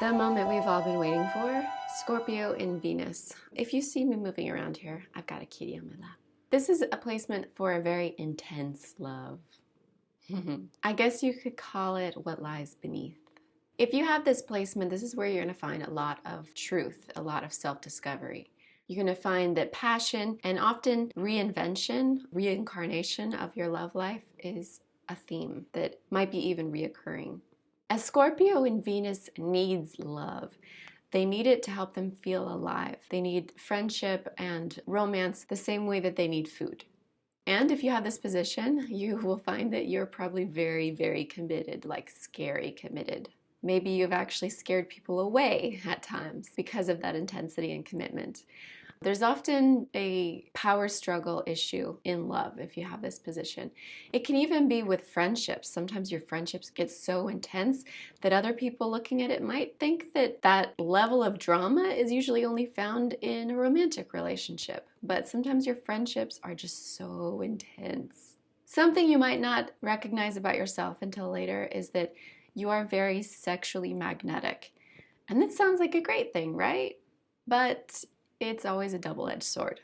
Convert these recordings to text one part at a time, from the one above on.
The moment we've all been waiting for, Scorpio in Venus. If you see me moving around here, I've got a kitty on my lap. This is a placement for a very intense love. I guess you could call it what lies beneath. If you have this placement, this is where you're going to find a lot of truth, a lot of self-discovery. You're going to find that passion and often reinvention, reincarnation of your love life is a theme that might be even reoccurring. A Scorpio in Venus needs love. They need it to help them feel alive. They need friendship and romance the same way that they need food. And if you have this position, you will find that you're probably very, very committed, like scary committed. Maybe you've actually scared people away at times because of that intensity and commitment. There's often a power struggle issue in love if you have this position. It can even be with friendships. Sometimes your friendships get so intense that other people looking at it might think that that level of drama is usually only found in a romantic relationship. But sometimes your friendships are just so intense. Something you might not recognize about yourself until later is that you are very sexually magnetic. And that sounds like a great thing, right? But it's always a double-edged sword.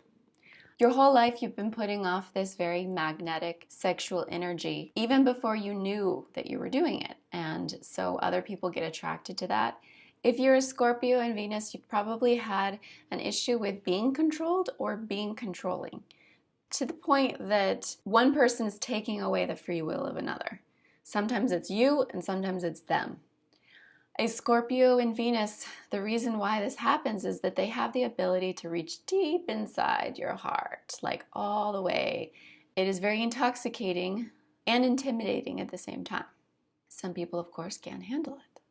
Your whole life you've been putting off this very magnetic sexual energy even before you knew that you were doing it. And so other people get attracted to that. If you're a Scorpio in Venus, you've probably had an issue with being controlled or being controlling, to the point that one person is taking away the free will of another. Sometimes it's you and sometimes it's them. A Scorpio in Venus, the reason why this happens is that they have the ability to reach deep inside your heart, like all the way. It is very intoxicating and intimidating at the same time. Some people, of course, can't handle it,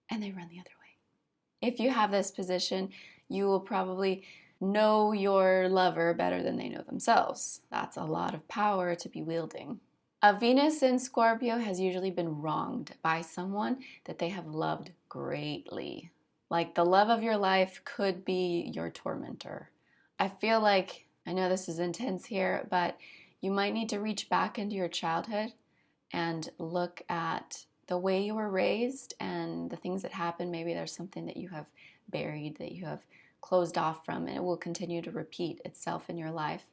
and they run the other way. If you have this position, you will probably know your lover better than they know themselves. That's a lot of power to be wielding. A Venus in Scorpio has usually been wronged by someone that they have loved greatly. Like the love of your life could be your tormentor. I feel like, I know this is intense here, but you might need to reach back into your childhood and look at the way you were raised and the things that happened. Maybe there's something that you have buried, that you have closed off from, and it will continue to repeat itself in your life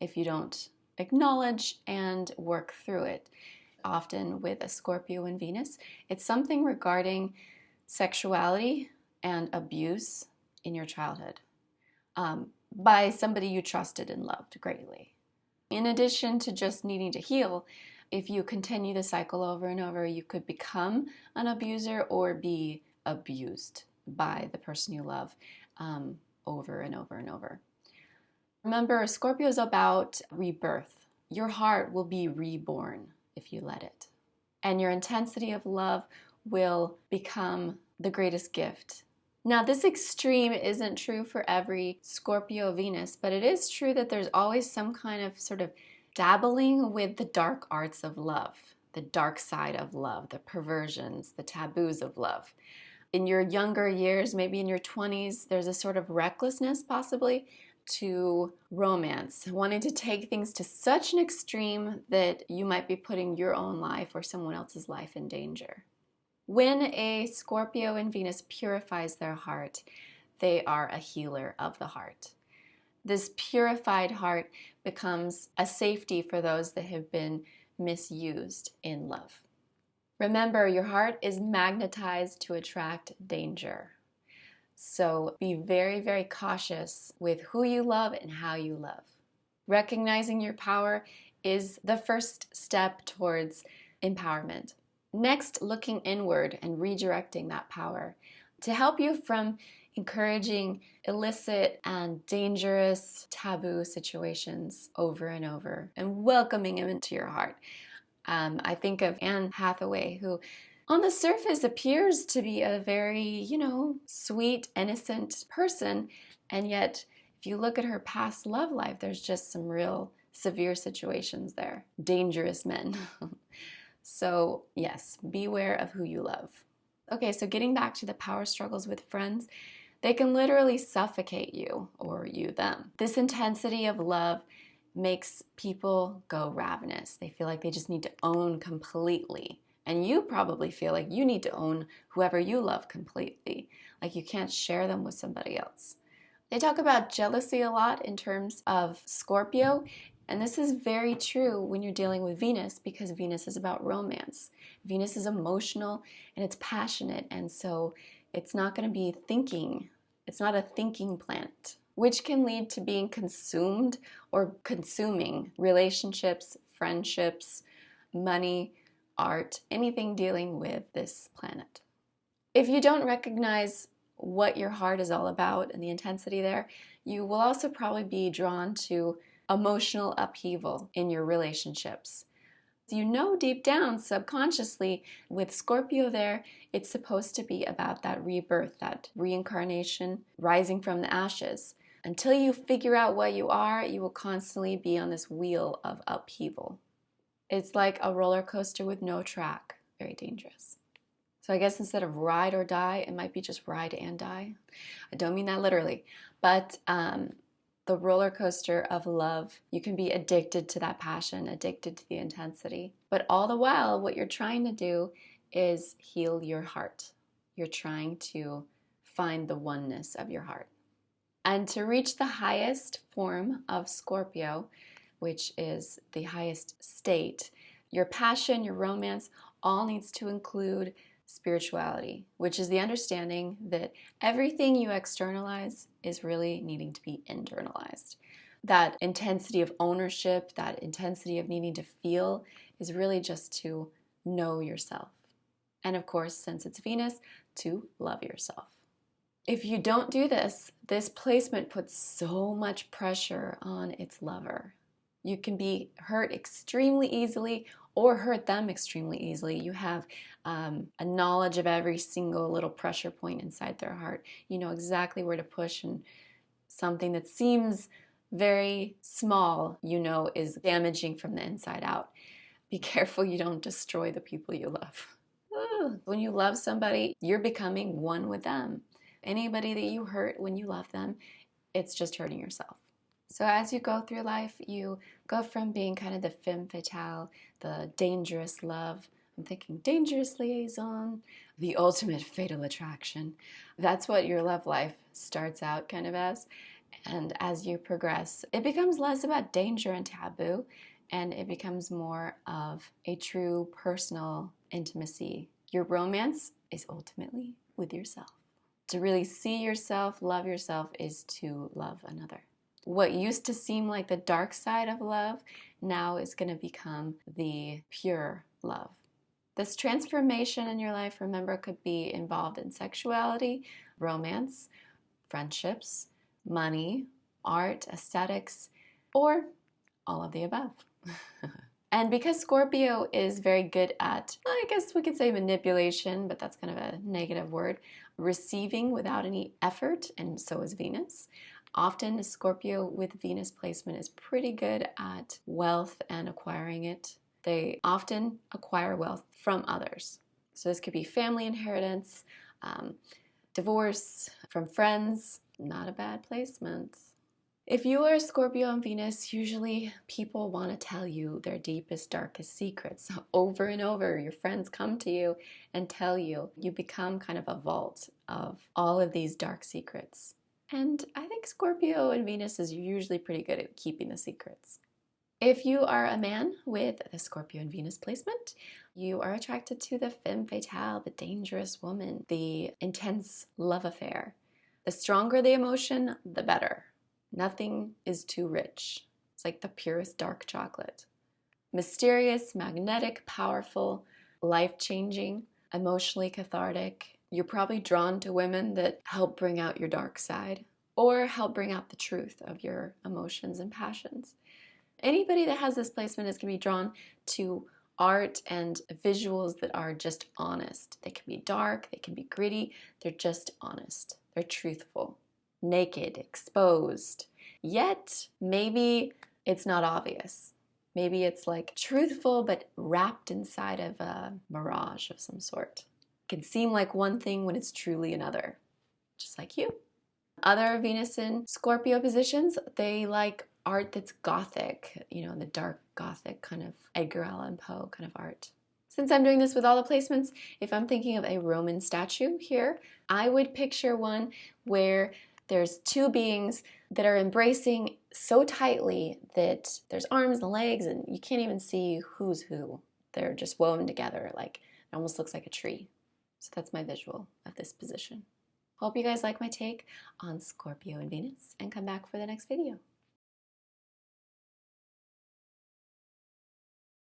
if you don't acknowledge and work through it. Often with a Scorpio in Venus, it's something regarding sexuality and abuse in your childhood by somebody you trusted and loved greatly. In addition to just needing to heal, if you continue the cycle over and over, you could become an abuser or be abused by the person you love over and over and over. Remember, Scorpio is about rebirth. Your heart will be reborn if you let it. And your intensity of love will become the greatest gift. Now, this extreme isn't true for every Scorpio Venus, but it is true that there's always some kind of sort of dabbling with the dark arts of love, the dark side of love, the perversions, the taboos of love. In your younger years, maybe in your 20s, there's a sort of recklessness possibly to romance, wanting to take things to such an extreme that you might be putting your own life or someone else's life in danger. When a Scorpio in Venus purifies their heart, they are a healer of the heart. This purified heart becomes a safety for those that have been misused in love. Remember, your heart is magnetized to attract danger. So be very, very cautious with who you love and how you love. Recognizing your power is the first step towards empowerment. Next, looking inward and redirecting that power to help you from encouraging illicit and dangerous taboo situations over and over and welcoming them into your heart. I think of Anne Hathaway, who on the surface appears to be a very, sweet, innocent person. And yet, if you look at her past love life, there's just some real severe situations there. Dangerous men. So yes, beware of who you love. Okay, so getting back to the power struggles with friends, they can literally suffocate you or you them. This intensity of love makes people go ravenous. They feel like they just need to own completely And you probably feel like you need to own whoever you love completely, like you can't share them with somebody else. They talk about jealousy a lot in terms of Scorpio, and this is very true when you're dealing with Venus, because Venus is about romance. Venus is emotional and it's passionate, and so it's not going to be thinking. It's not a thinking planet, which can lead to being consumed or consuming relationships, friendships, money, art, anything dealing with this planet. If you don't recognize what your heart is all about and the intensity there, you will also probably be drawn to emotional upheaval in your relationships. You know deep down, subconsciously, with Scorpio there, it's supposed to be about that rebirth, that reincarnation, rising from the ashes. Until you figure out what you are, you will constantly be on this wheel of upheaval. It's like a roller coaster with no track. Very dangerous. So I guess instead of ride or die, it might be just ride and die. I don't mean that literally, but the roller coaster of love, you can be addicted to that passion, addicted to the intensity. But all the while, what you're trying to do is heal your heart. You're trying to find the oneness of your heart. And to reach the highest form of Scorpio, which is the highest state, your passion, your romance, all needs to include spirituality, which is the understanding that everything you externalize is really needing to be internalized. That intensity of ownership, that intensity of needing to feel is really just to know yourself. And of course, since it's Venus, to love yourself. If you don't do this, this placement puts so much pressure on its lover. You can be hurt extremely easily or hurt them extremely easily. You have a knowledge of every single little pressure point inside their heart. You know exactly where to push, and something that seems very small, you know, is damaging from the inside out. Be careful you don't destroy the people you love. When you love somebody, you're becoming one with them. Anybody that you hurt when you love them, it's just hurting yourself. So as you go through life, you go from being kind of the femme fatale, the dangerous love. I'm thinking dangerous liaison, the ultimate fatal attraction. That's what your love life starts out kind of as. And as you progress, it becomes less about danger and taboo, and it becomes more of a true personal intimacy. Your romance is ultimately with yourself. To really see yourself, love yourself, is to love another. What used to seem like the dark side of love now is going to become the pure love. This transformation in your life, remember, could be involved in sexuality, romance, friendships, money, art, aesthetics, or all of the above. And because Scorpio is very good at, I guess we could say manipulation, but that's kind of a negative word, receiving without any effort, and so is Venus. Often a Scorpio with Venus placement is pretty good at wealth and acquiring it. They often acquire wealth from others. So this could be family inheritance, divorce, from friends. Not a bad placement. If you are a Scorpio and Venus, usually people want to tell you their deepest, darkest secrets. So over and over, your friends come to you and tell you. You become kind of a vault of all of these dark secrets. And I think Scorpio and Venus is usually pretty good at keeping the secrets. If you are a man with the Scorpio and Venus placement, you are attracted to the femme fatale, the dangerous woman, the intense love affair. The stronger the emotion, the better. Nothing is too rich. It's like the purest dark chocolate. Mysterious, magnetic, powerful, life-changing, emotionally cathartic. You're probably drawn to women that help bring out your dark side or help bring out the truth of your emotions and passions. Anybody that has this placement is going to be drawn to art and visuals that are just honest. They can be dark, they can be gritty, they're just honest. They're truthful. Naked, exposed, yet maybe it's not obvious. Maybe it's like truthful but wrapped inside of a mirage of some sort. It can seem like one thing when it's truly another, just like you. Other Venus in Scorpio positions, they like art that's gothic, you know, the dark gothic kind of Edgar Allan Poe kind of art. Since I'm doing this with all the placements, if I'm thinking of a Roman statue here, I would picture one where there's two beings that are embracing so tightly that there's arms and legs and you can't even see who's who. They're just woven together, like it almost looks like a tree. So that's my visual of this position. Hope you guys like my take on Scorpio and Venus and come back for the next video.